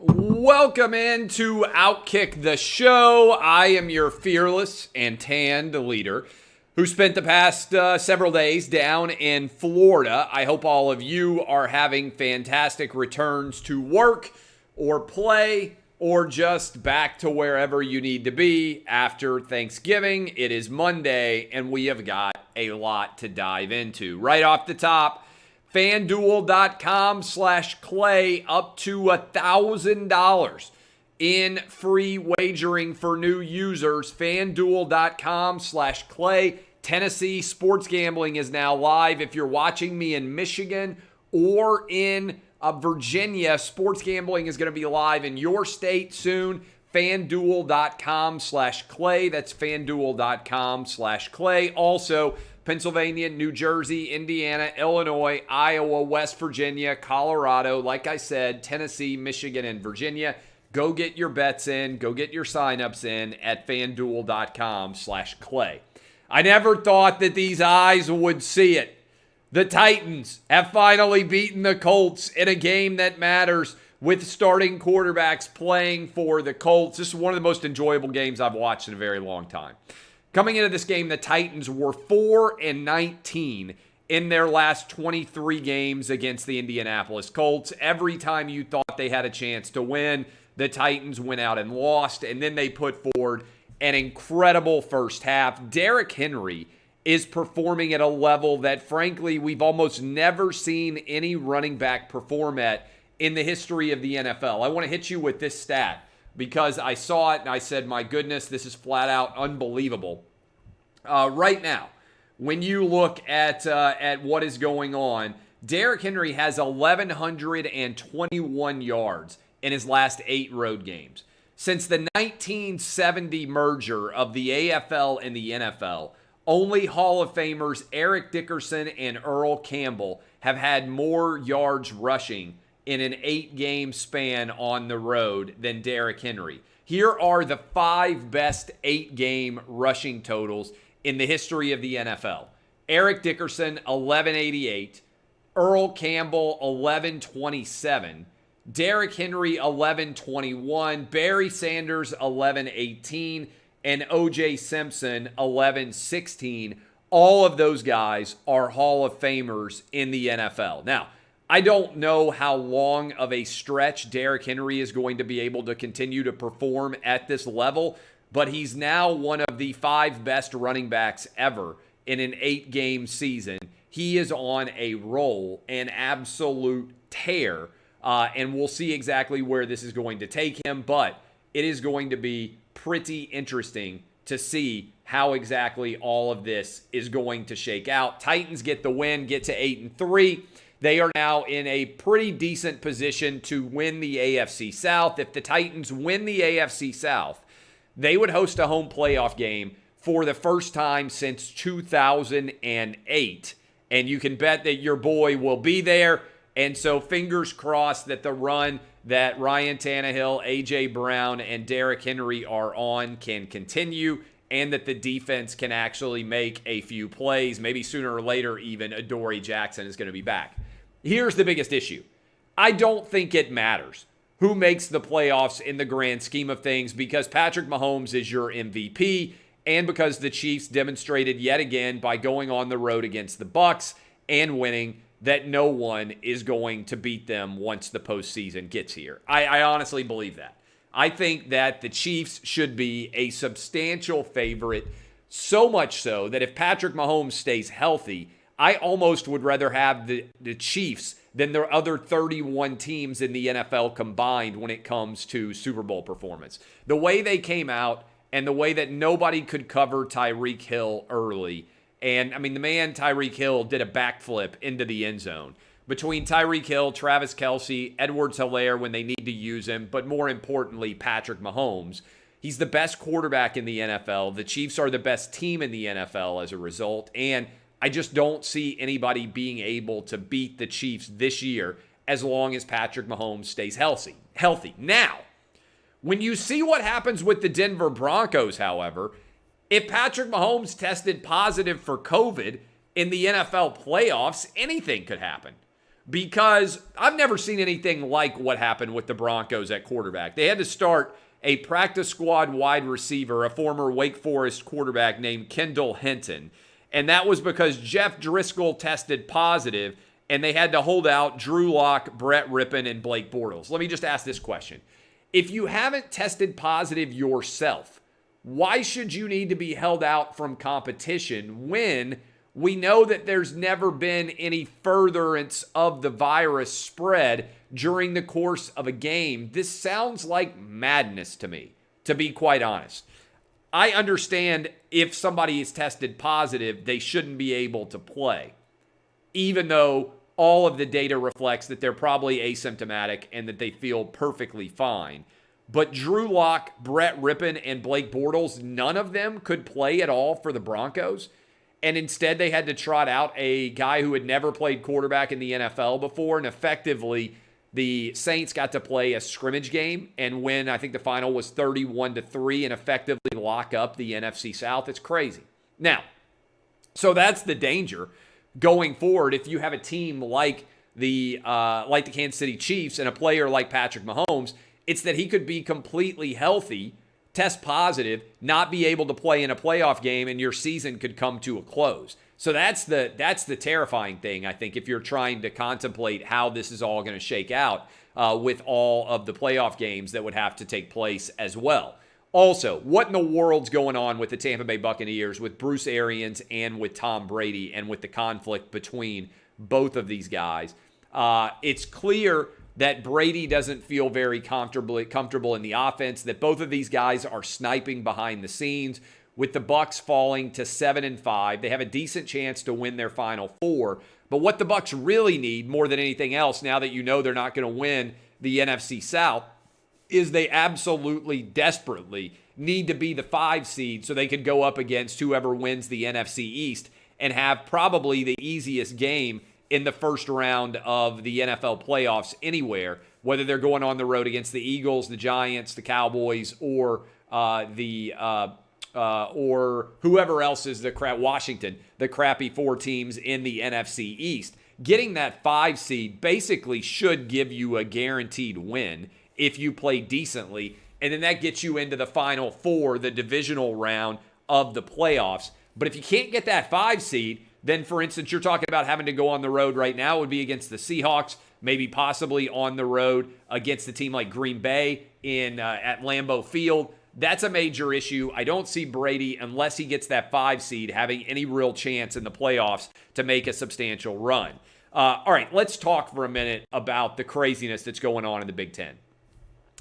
Welcome into OutKick the Show. I am your fearless and tanned leader who spent the past several days down in Florida. I hope all of you are having fantastic returns to work or play or just back to wherever you need to be after Thanksgiving. It is Monday and we have got a lot to dive into. Right off the top, FanDuel.com/Clay up to $1,000 in free wagering for new users. FanDuel.com/Clay. Tennessee sports gambling is now live. If you're watching me in Michigan or in Virginia, sports gambling is going to be live in your state soon. FanDuel.com/Clay. That's FanDuel.com/Clay. Also, Pennsylvania, New Jersey, Indiana, Illinois, Iowa, West Virginia, Colorado, like I said, Tennessee, Michigan, and Virginia. Go get your bets in. Go get your signups in at FanDuel.com/Clay. I never thought that these eyes would see it. The Titans have finally beaten the Colts in a game that matters with starting quarterbacks playing for the Colts. This is one of the most enjoyable games I've watched in a very long time. Coming into this game, the Titans were 4-19 in their last 23 games against the Indianapolis Colts. Every time you thought they had a chance to win, the Titans went out and lost, and then they put forward an incredible first half. Derrick Henry is performing at a level that, frankly, we've almost never seen any running back perform at in the history of the NFL. I want to hit you with this stat, because I saw it and I said, my goodness, this is flat out unbelievable. Right now, when you look at what is going on, Derrick Henry has 1,121 yards in his last 8 road games. Since the 1970 merger of the AFL and the NFL, only Hall of Famers Eric Dickerson and Earl Campbell have had more yards rushing in an 8-game span on the road than Derrick Henry. Here are the 5 best 8-game rushing totals in the history of the NFL. Eric Dickerson, 1188. Earl Campbell, 1127. Derrick Henry, 1121. Barry Sanders, 1118. And O.J. Simpson, 1116. All of those guys are Hall of Famers in the NFL. Now, I don't know how long of a stretch Derrick Henry is going to be able to continue to perform at this level, but he's now one of the 5 best running backs ever in an 8-game season. He is on a roll, an absolute tear, and we'll see exactly where this is going to take him, but it is going to be pretty interesting to see how exactly all of this is going to shake out. Titans get the win, get to 8-3. They are now in a pretty decent position to win the AFC South. If the Titans win the AFC South, they would host a home playoff game for the first time since 2008. And you can bet that your boy will be there. And so fingers crossed that the run that Ryan Tannehill, A.J. Brown, and Derrick Henry are on can continue, and that the defense can actually make a few plays. Maybe sooner or later, even Adoree Jackson is going to be back. Here's the biggest issue. I don't think it matters who makes the playoffs in the grand scheme of things, because Patrick Mahomes is your MVP, and because the Chiefs demonstrated yet again by going on the road against the Bucs and winning that no one is going to beat them once the postseason gets here. I honestly believe that. I think that the Chiefs should be a substantial favorite, so much so that if Patrick Mahomes stays healthy, I almost would rather have the Chiefs than the other 31 teams in the NFL combined when it comes to Super Bowl performance. The way they came out and the way that nobody could cover Tyreek Hill early. And, I mean, the man Tyreek Hill did a backflip into the end zone. Between Tyreek Hill, Travis Kelce, Edwards-Helaire when they need to use him, but more importantly, Patrick Mahomes, he's the best quarterback in the NFL. The Chiefs are the best team in the NFL as a result. And I just don't see anybody being able to beat the Chiefs this year as long as Patrick Mahomes stays healthy. Now, when you see what happens with the Denver Broncos, however, if Patrick Mahomes tested positive for COVID in the NFL playoffs, anything could happen. because I've never seen anything like what happened with the Broncos at quarterback. They had to start a practice squad wide receiver, a former Wake Forest quarterback named Kendall Hinton. And that was because Jeff Driscoll tested positive, and they had to hold out Drew Lock, Brett Rippon, and Blake Bortles. Let me just ask this question. If you haven't tested positive yourself, why should you need to be held out from competition when we know that there's never been any furtherance of the virus spread during the course of a game? This sounds like madness to me, to be quite honest. I understand if somebody is tested positive, they shouldn't be able to play, even though all of the data reflects that they're probably asymptomatic and that they feel perfectly fine. But Drew Lock, Brett Rippon, and Blake Bortles, none of them could play at all for the Broncos. And instead, they had to trot out a guy who had never played quarterback in the NFL before. And effectively, the Saints got to play a scrimmage game and win. I think the final was 31-3 and effectively lock up the NFC South. It's crazy. Now, so that's the danger going forward. If you have a team like the Kansas City Chiefs and a player like Patrick Mahomes, it's that he could be completely healthy, test positive, not be able to play in a playoff game, and your season could come to a close. So that's the terrifying thing, I think, if you're trying to contemplate how this is all going to shake out with all of the playoff games that would have to take place as well. Also, what in the world's going on with the Tampa Bay Buccaneers, with Bruce Arians and with Tom Brady, and with the conflict between both of these guys? It's clear that Brady doesn't feel very comfortable in the offense, that both of these guys are sniping behind the scenes. With the Bucs falling to 7-5, they have a decent chance to win their final four. But what the Bucs really need more than anything else, now that you know they're not going to win the NFC South, is they absolutely, desperately need to be the 5 seed so they could go up against whoever wins the NFC East and have probably the easiest game in the first round of the NFL playoffs anywhere, whether they're going on the road against the Eagles, the Giants, the Cowboys, or whoever else is Washington, the crappy 4 teams in the NFC East. Getting that 5 seed basically should give you a guaranteed win if you play decently, and then that gets you into the final 4, the divisional round of the playoffs. But if you can't get that 5 seed, then, for instance, you're talking about having to go on the road right now. It would be against the Seahawks, maybe possibly on the road against a team like Green Bay at Lambeau Field. That's a major issue. I don't see Brady, unless he gets that 5 seed, having any real chance in the playoffs to make a substantial run. All right, let's talk for a minute about the craziness that's going on in the Big Ten.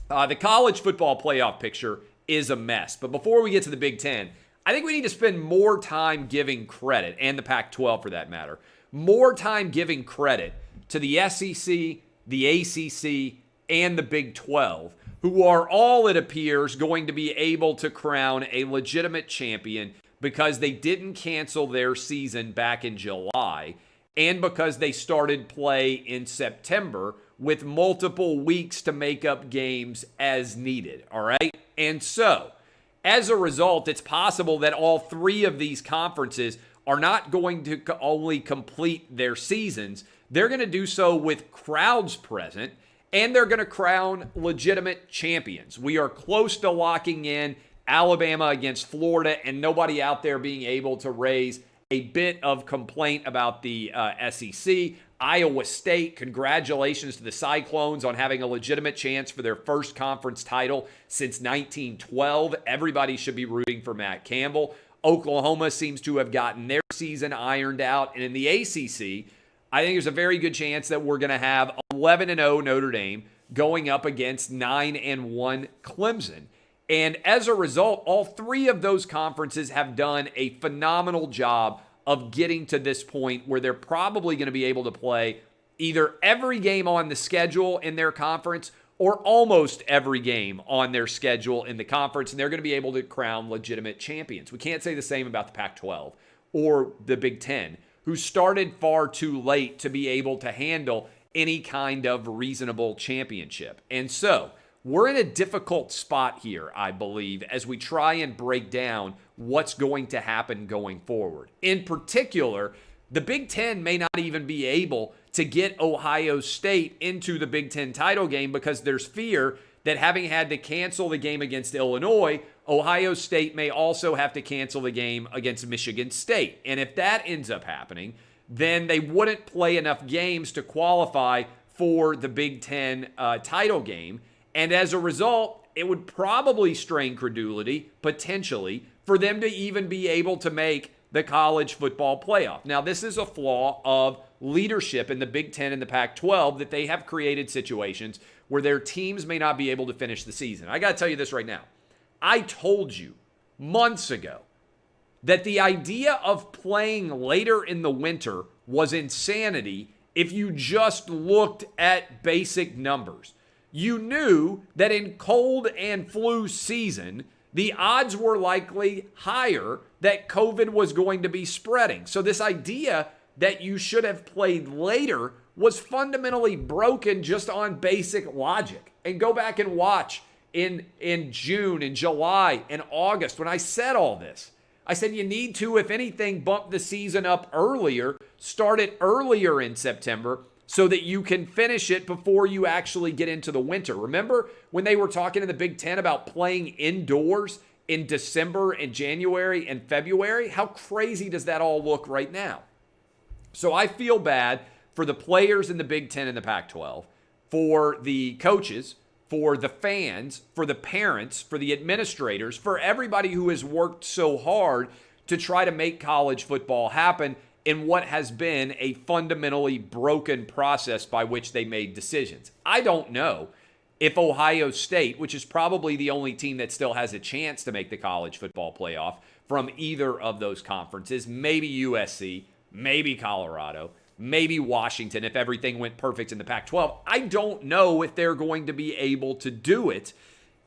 The college football playoff picture is a mess. But before we get to the Big Ten, I think we need to spend more time giving credit, and the Pac-12 for that matter, more time giving credit to the SEC, the ACC, and the Big 12, who are all, it appears, going to be able to crown a legitimate champion because they didn't cancel their season back in July and because they started play in September with multiple weeks to make up games as needed, all right? And so, as a result, it's possible that all 3 of these conferences are not going to only complete their seasons, they're going to do so with crowds present, and they're going to crown legitimate champions. We are close to locking in Alabama against Florida, and nobody out there being able to raise a bit of complaint about the SEC. Iowa State, congratulations to the Cyclones on having a legitimate chance for their first conference title since 1912. Everybody should be rooting for Matt Campbell. Oklahoma seems to have gotten their season ironed out. And in the ACC, I think there's a very good chance that we're going to have 11-0 Notre Dame going up against 9-1 Clemson. And as a result, all 3 of those conferences have done a phenomenal job of getting to this point where they're probably going to be able to play either every game on the schedule in their conference or almost every game on their schedule in the conference, and they're going to be able to crown legitimate champions. We can't say the same about the Pac-12 or the Big Ten, who started far too late to be able to handle any kind of reasonable championship. And so, we're in a difficult spot here, I believe, as we try and break down what's going to happen going forward. In particular, the Big Ten may not even be able to get Ohio State into the Big Ten title game because there's fear that having had to cancel the game against Illinois, Ohio State may also have to cancel the game against Michigan State. And if that ends up happening, then they wouldn't play enough games to qualify for the Big Ten title game. And as a result, it would probably strain credulity, potentially, for them to even be able to make the college football playoff. Now, this is a flaw of leadership in the Big Ten and the Pac-12 that they have created situations where their teams may not be able to finish the season. I got to tell you this right now. I told you months ago that the idea of playing later in the winter was insanity if you just looked at basic numbers. You knew that in cold and flu season, the odds were likely higher that COVID was going to be spreading. So this idea that you should have played later was fundamentally broken just on basic logic. And go back and watch in June and July and August when I said all this. I said you need to, if anything, bump the season up earlier, start it earlier in September so that you can finish it before you actually get into the winter. Remember when they were talking in the Big Ten about playing indoors in December and January and February? How crazy does that all look right now? So I feel bad for the players in the Big Ten and the Pac-12, for the coaches, for the fans, for the parents, for the administrators, for everybody who has worked so hard to try to make college football happen in what has been a fundamentally broken process by which they made decisions. I don't know if Ohio State, which is probably the only team that still has a chance to make the college football playoff from either of those conferences, maybe USC, maybe Colorado, maybe Washington if everything went perfect in the Pac-12. I don't know if they're going to be able to do it,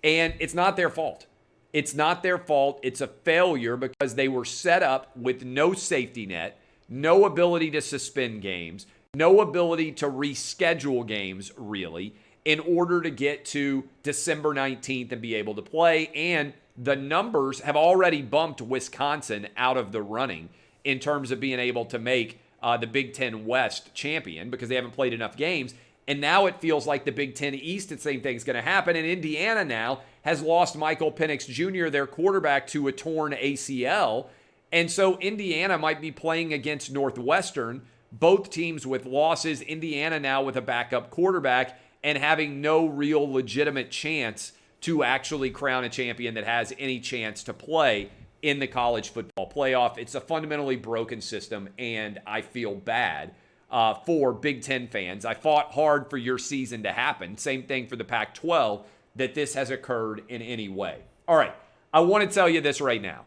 and it's not their fault. It's not their fault. It's a failure because they were set up with no safety net, no ability to suspend games, no ability to reschedule games, really, in order to get to December 19th and be able to play. And the numbers have already bumped Wisconsin out of the running in terms of being able to make the Big Ten West champion because they haven't played enough games. And now it feels like the Big Ten East, the same thing's going to happen. And Indiana now has lost Michael Penix Jr., their quarterback, to a torn ACL. And so Indiana might be playing against Northwestern, both teams with losses. Indiana now with a backup quarterback and having no real legitimate chance to actually crown a champion that has any chance to play in the college football playoff. It's a fundamentally broken system, and I feel bad for Big Ten fans. I fought hard for your season to happen. Same thing for the Pac-12, that this has occurred in any way. All right, I want to tell you this right now.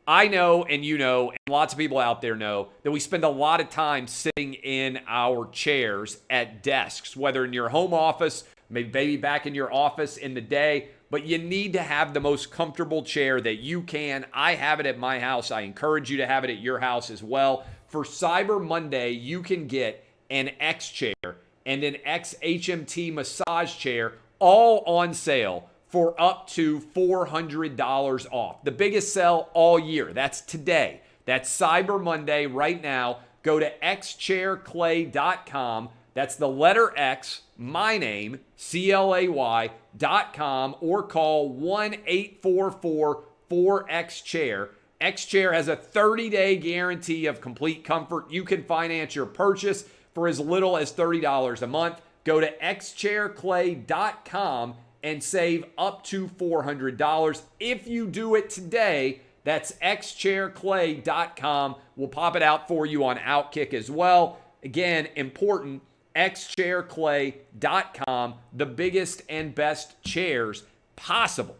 I know, and you know, and lots of people out there know, that we spend a lot of time sitting in our chairs at desks, whether in your home office, maybe back in your office in the day, but you need to have the most comfortable chair that you can. I have it at my house. I encourage you to have it at your house as well. For Cyber Monday, you can get an XChair and an XHMT massage chair all on sale for up to $400 off. The biggest sell all year. That's today. That's Cyber Monday right now. Go to xchairclay.com. That's the letter X, my name, CLAY.com, or call 1-844-4XChair. XChair has a 30-day guarantee of complete comfort. You can finance your purchase for as little as $30 a month. Go to xchairclay.com and save up to $400. If you do it today, that's xchairclay.com. We'll pop it out for you on OutKick as well. Again, important, xchairclay.com, the biggest and best chairs possible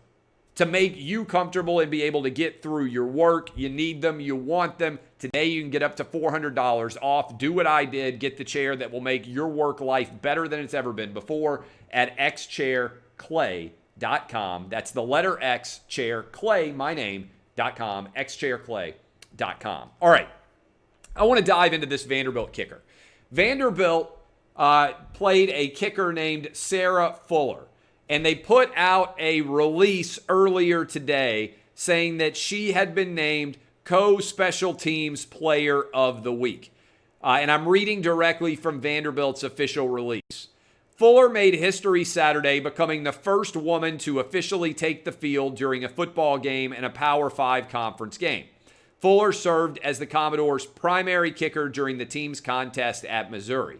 to make you comfortable and be able to get through your work. You need them. You want them. Today you can get up to $400 off. Do what I did. Get the chair that will make your work life better than it's ever been before at xchairclay.com. That's the letter X, chair, clay, my name.com, xchairclay.com. All right. I want to dive into this Vanderbilt kicker. Vanderbilt played a kicker named Sarah Fuller. And they put out a release earlier today saying that she had been named Co-Special Teams Player of the Week. And I'm reading directly from Vanderbilt's official release. Fuller made history Saturday, becoming the first woman to officially take the field during a football game in a Power 5 conference game. Fuller served as the Commodores' primary kicker during the team's contest at Missouri.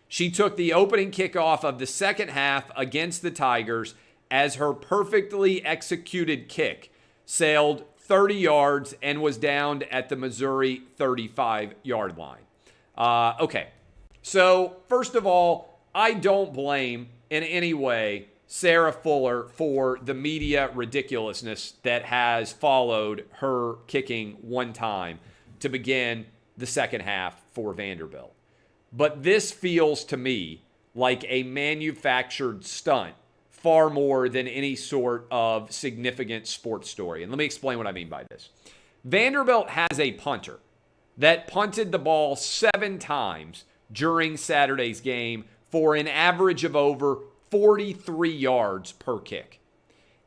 She took the opening kickoff of the second half against the Tigers as her perfectly executed kick sailed 30 yards and was downed at the Missouri 35-yard line. Okay, so first of all, I don't blame in any way Sarah Fuller for the media ridiculousness that has followed her kicking one time to begin the second half for Vanderbilt. But this feels to me like a manufactured stunt far more than any sort of significant sports story. And let me explain what I mean by this. Vanderbilt has a punter that punted the ball 7 times during Saturday's game for an average of over 43 yards per kick.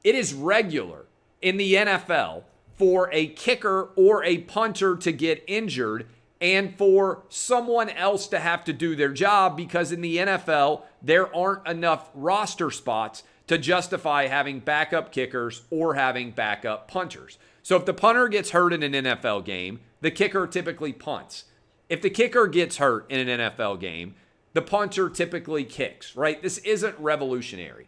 It is regular in the NFL for a kicker or a punter to get injured and for someone else to have to do their job, because in the NFL, there aren't enough roster spots to justify having backup kickers or having backup punters. So if the punter gets hurt in an NFL game, the kicker typically punts. If the kicker gets hurt in an NFL game, the punter typically kicks, right? This isn't revolutionary.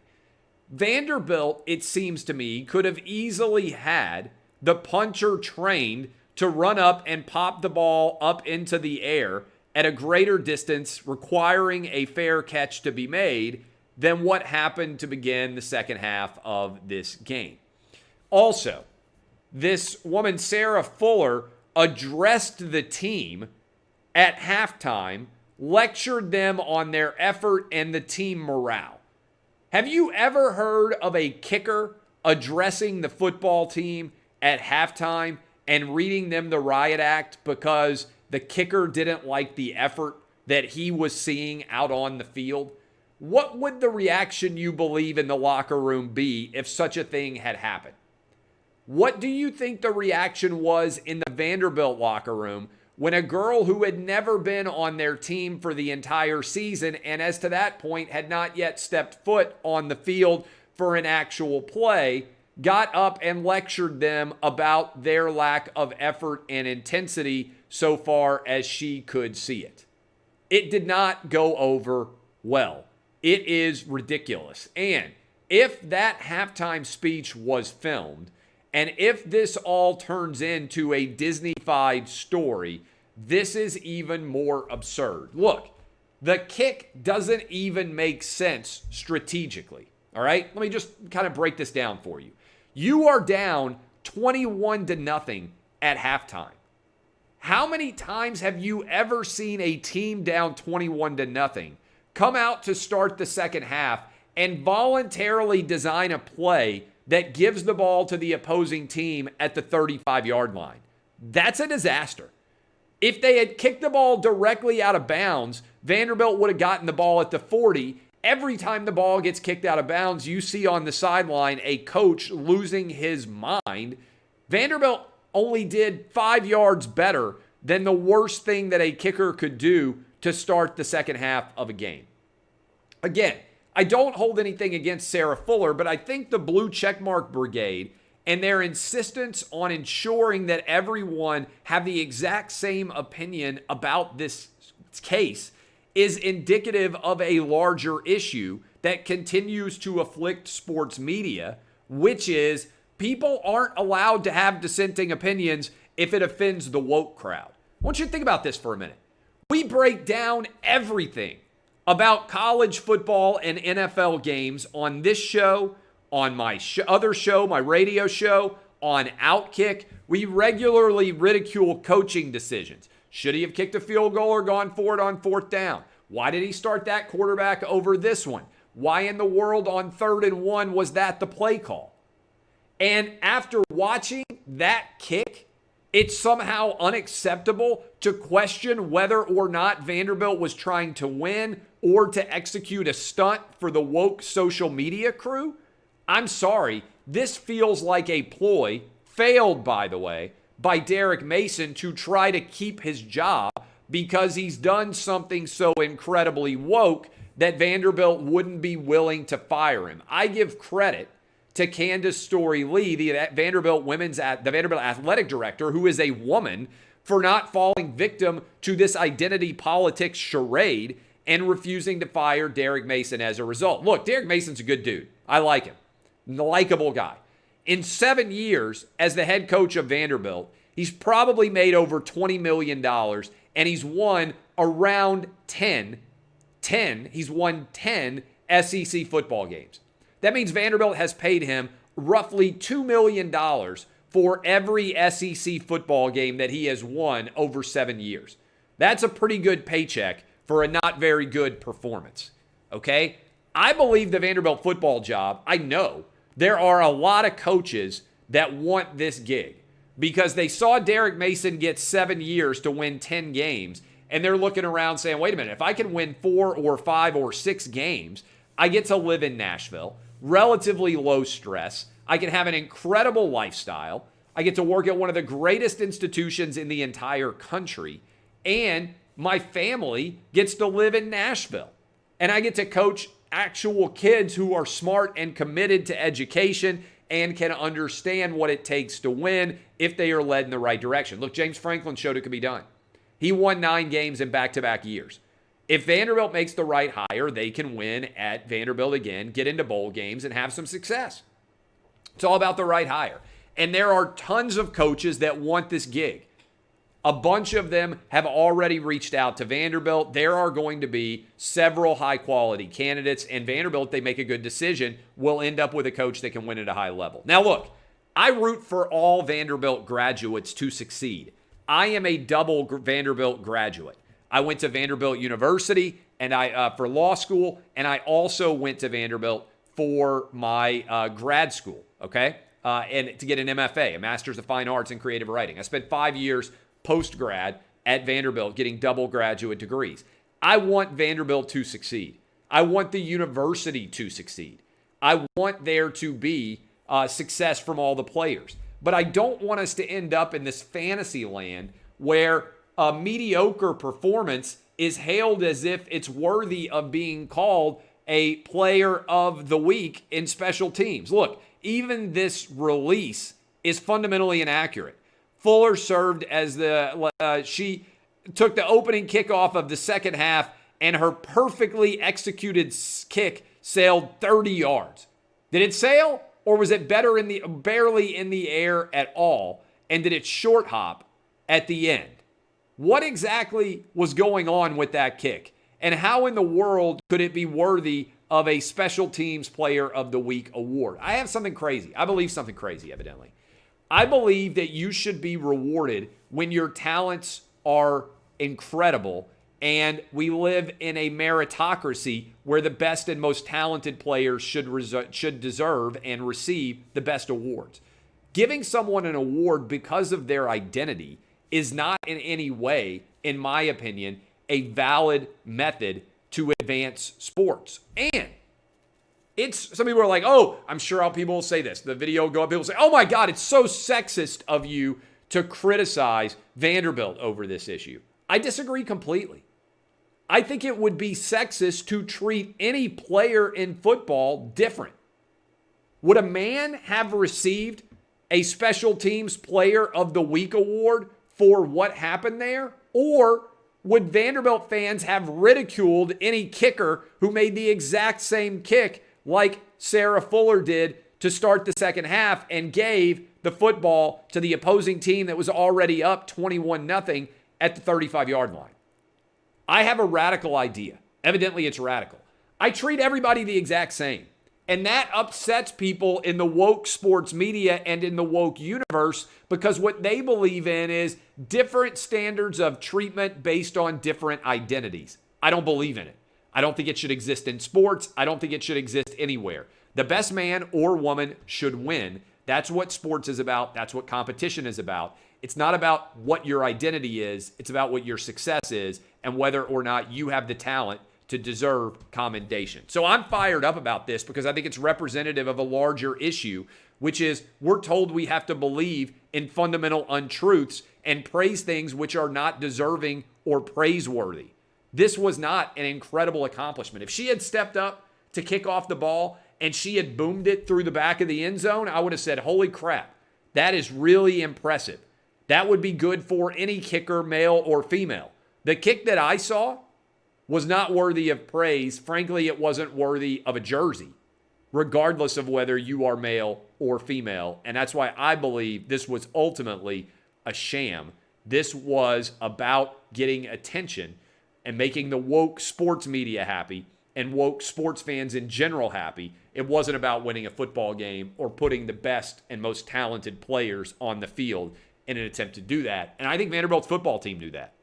Vanderbilt, it seems to me, could have easily had the punter trained to run up and pop the ball up into the air at a greater distance, requiring a fair catch to be made, than what happened to begin the second half of this game. Also, this woman, Sarah Fuller, addressed the team at halftime, lectured them on their effort and the team morale. Have you ever heard of a kicker addressing the football team at halftime and reading them the riot act because the kicker didn't like the effort that he was seeing out on the field? What would the reaction you believe in the locker room be if such a thing had happened? What do you think the reaction was in the Vanderbilt locker room when a girl who had never been on their team for the entire season, and as to that point had not yet stepped foot on the field for an actual play, got up and lectured them about their lack of effort and intensity so far as she could see it? It did not go over well. It is ridiculous. And if that halftime speech was filmed, and if this all turns into a Disney-fied story, this is even more absurd. Look, the kick doesn't even make sense strategically. All right? Let me just kind of break this down for you. You are down 21-0 at halftime. How many times have you ever seen a team down 21-0 come out to start the second half and voluntarily design a play that gives the ball to the opposing team at the 35-yard line? That's a disaster. If they had kicked the ball directly out of bounds, Vanderbilt would have gotten the ball at the 40. Every time the ball gets kicked out of bounds, you see on the sideline a coach losing his mind. Vanderbilt only did 5 yards better than the worst thing that a kicker could do to start the second half of a game. Again, I don't hold anything against Sarah Fuller, but I think the Blue Checkmark Brigade and their insistence on ensuring that everyone have the exact same opinion about this case is indicative of a larger issue that continues to afflict sports media, which is people aren't allowed to have dissenting opinions if it offends the woke crowd. I want you to think about this for a minute. We break down everything about college football and NFL games on this show, on my other show, my radio show, on OutKick. We regularly ridicule coaching decisions. Should he have kicked a field goal or gone for it on fourth down? Why did he start that quarterback over this one? Why in the world on 3rd and 1 was that the play call? And after watching that kick, it's somehow unacceptable to question whether or not Vanderbilt was trying to win or to execute a stunt for the woke social media crew. I'm sorry, this feels like a ploy, failed by the way, by Derek Mason to try to keep his job because he's done something so incredibly woke that Vanderbilt wouldn't be willing to fire him. I give credit to Candace Story-Lee, the Vanderbilt athletic director, who is a woman, for not falling victim to this identity politics charade and refusing to fire Derek Mason as a result. Look, Derek Mason's a good dude. I like him. Likeable guy. In 7 years as the head coach of Vanderbilt, he's probably made over $20 million, and he's won around 10 SEC football games. That means Vanderbilt has paid him roughly $2 million for every SEC football game that he has won over 7 years. That's a pretty good paycheck for a not very good performance, okay? I believe the Vanderbilt football job, I know there are a lot of coaches that want this gig because they saw Derek Mason get 7 years to win 10 games, and they're looking around saying, wait a minute, if I can win 4 or 5 or 6 games, I get to live in Nashville, relatively low stress, I can have an incredible lifestyle, I get to work at one of the greatest institutions in the entire country, and my family gets to live in Nashville. And I get to coach actual kids who are smart and committed to education and can understand what it takes to win if they are led in the right direction. Look, James Franklin showed it could be done. He won 9 games in back-to-back years. If Vanderbilt makes the right hire, they can win at Vanderbilt again, get into bowl games, and have some success. It's all about the right hire. And there are tons of coaches that want this gig. A bunch of them have already reached out to Vanderbilt. There are going to be several high-quality candidates, and Vanderbilt, if they make a good decision, will end up with a coach that can win at a high level. Now, look, I root for all Vanderbilt graduates to succeed. I am a double Vanderbilt graduate. I went to Vanderbilt University and for law school, and I also went to Vanderbilt for my grad school, okay? And to get an MFA, a Master's of Fine Arts in Creative Writing. I spent 5 years post-grad at Vanderbilt getting double graduate degrees. I want Vanderbilt to succeed. I want the university to succeed. I want there to be success from all the players. But I don't want us to end up in this fantasy land where a mediocre performance is hailed as if it's worthy of being called a player of the week in special teams. Look, even this release is fundamentally inaccurate. Fuller served as she took the opening kickoff of the second half, and her perfectly executed kick sailed 30 yards. Did it sail, or was it barely in the air at all? And did it short hop at the end? What exactly was going on with that kick? And how in the world could it be worthy of a special teams player of the week award? I have something crazy. I believe something crazy, evidently. I believe that you should be rewarded when your talents are incredible, and we live in a meritocracy where the best and most talented players should deserve and receive the best awards. Giving someone an award because of their identity is not in any way, in my opinion, a valid method to advance sports. And some people are like, oh, I'm sure how people will say this. The video will go up, people say, oh my God, it's so sexist of you to criticize Vanderbilt over this issue. I disagree completely. I think it would be sexist to treat any player in football different. Would a man have received a special teams player of the week award for what happened there? Or would Vanderbilt fans have ridiculed any kicker who made the exact same kick like Sarah Fuller did to start the second half and gave the football to the opposing team that was already up 21-0 at the 35-yard line? I have a radical idea. Evidently, it's radical. I treat everybody the exact same. And that upsets people in the woke sports media and in the woke universe because what they believe in is different standards of treatment based on different identities. I don't believe in it. I don't think it should exist in sports. I don't think it should exist anywhere. The best man or woman should win. That's what sports is about. That's what competition is about. It's not about what your identity is. It's about what your success is and whether or not you have the talent to deserve commendation. So I'm fired up about this because I think it's representative of a larger issue, which is we're told we have to believe in fundamental untruths and praise things which are not deserving or praiseworthy. This was not an incredible accomplishment. If she had stepped up to kick off the ball and she had boomed it through the back of the end zone, I would have said, holy crap, that is really impressive. That would be good for any kicker, male or female. The kick that I saw was not worthy of praise. Frankly, it wasn't worthy of a jersey, regardless of whether you are male or female. And that's why I believe this was ultimately a sham. This was about getting attention and making the woke sports media happy and woke sports fans in general happy. It wasn't about winning a football game or putting the best and most talented players on the field in an attempt to do that. And I think Vanderbilt's football team knew that.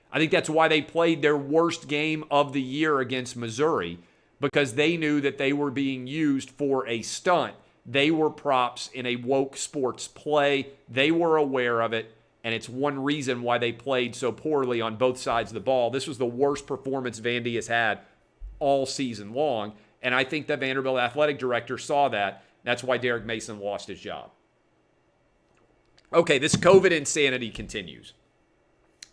I think that's why they played their worst game of the year against Missouri, because they knew that they were being used for a stunt. They were props in a woke sports play. They were aware of it, and it's one reason why they played so poorly on both sides of the ball. This was the worst performance Vandy has had all season long, and I think the Vanderbilt athletic director saw that. That's why Derek Mason lost his job. Okay, this COVID insanity continues.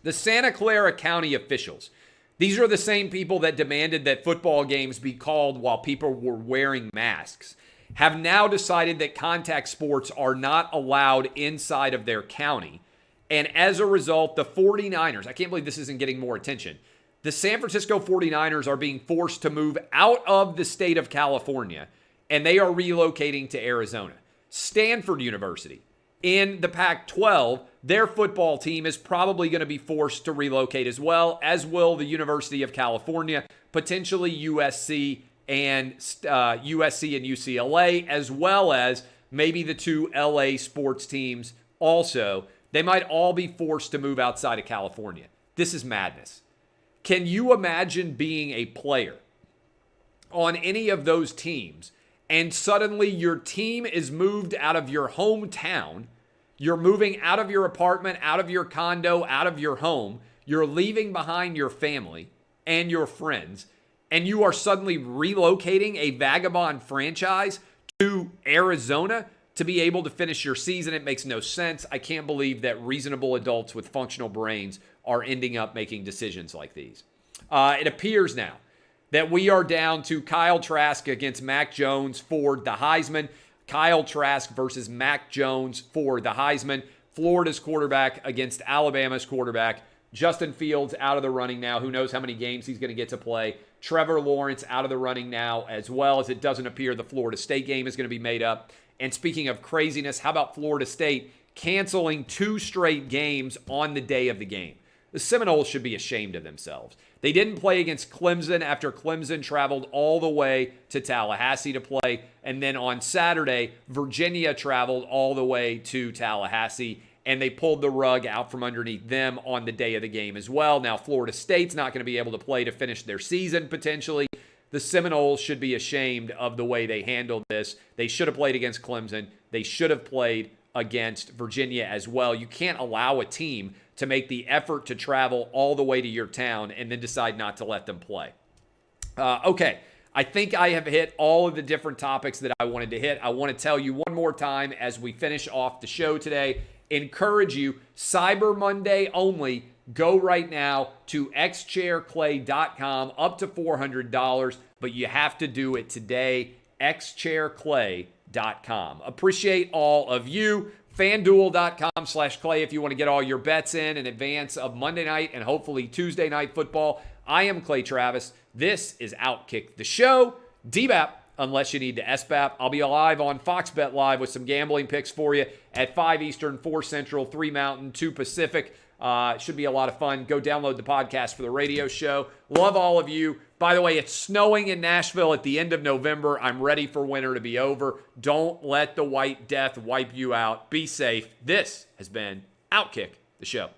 The Santa Clara County officials, these are the same people that demanded that football games be called while people were wearing masks, have now decided that contact sports are not allowed inside of their county. And as a result, the 49ers, I can't believe this isn't getting more attention. The San Francisco 49ers are being forced to move out of the state of California, and they are relocating to Arizona. Stanford University, in the Pac-12, their football team is probably going to be forced to relocate as well, as will the University of California, potentially USC and UCLA, as well as maybe the two LA sports teams also. They might all be forced to move outside of California. This is madness. Can you imagine being a player on any of those teams and suddenly your team is moved out of your hometown? You're moving out of your apartment, out of your condo, out of your home. You're leaving behind your family and your friends, and you are suddenly relocating a vagabond franchise to Arizona to be able to finish your season. It makes no sense. I can't believe that reasonable adults with functional brains are ending up making decisions like these. It appears now that we are down to Kyle Trask against Mac Jones for the Heisman. Kyle Trask versus Mac Jones for the Heisman. Florida's quarterback against Alabama's quarterback. Justin Fields out of the running now. Who knows how many games he's going to get to play. Trevor Lawrence out of the running now, as well as it doesn't appear the Florida State game is going to be made up. And speaking of craziness, how about Florida State canceling 2 straight games on the day of the game? The Seminoles should be ashamed of themselves. They didn't play against Clemson after Clemson traveled all the way to Tallahassee to play. And then on Saturday, Virginia traveled all the way to Tallahassee, and they pulled the rug out from underneath them on the day of the game as well. Now, Florida State's not going to be able to play to finish their season potentially. The Seminoles should be ashamed of the way they handled this. They should have played against Clemson. They should have played against Virginia as well. You can't allow a team to make the effort to travel all the way to your town and then decide not to let them play. Okay, I think I have hit all of the different topics that I wanted to hit. I want to tell you one more time as we finish off the show today. Encourage you, Cyber Monday only. Go right now to XChairClay.com, up to $400, but you have to do it today. XChairClay.com. Appreciate all of you. FanDuel.com/Clay if you want to get all your bets in advance of Monday night and hopefully Tuesday night football. I am Clay Travis. This is OutKick the Show. DBAP, unless you need to SBAP. I'll be live on Fox Bet Live with some gambling picks for you at 5 Eastern, 4 Central, 3 Mountain, 2 Pacific. Should be a lot of fun. Go download the podcast for the radio show. Love all of you. By the way, it's snowing in Nashville at the end of November. I'm ready for winter to be over. Don't let the white death wipe you out. Be safe. This has been OutKick the Show.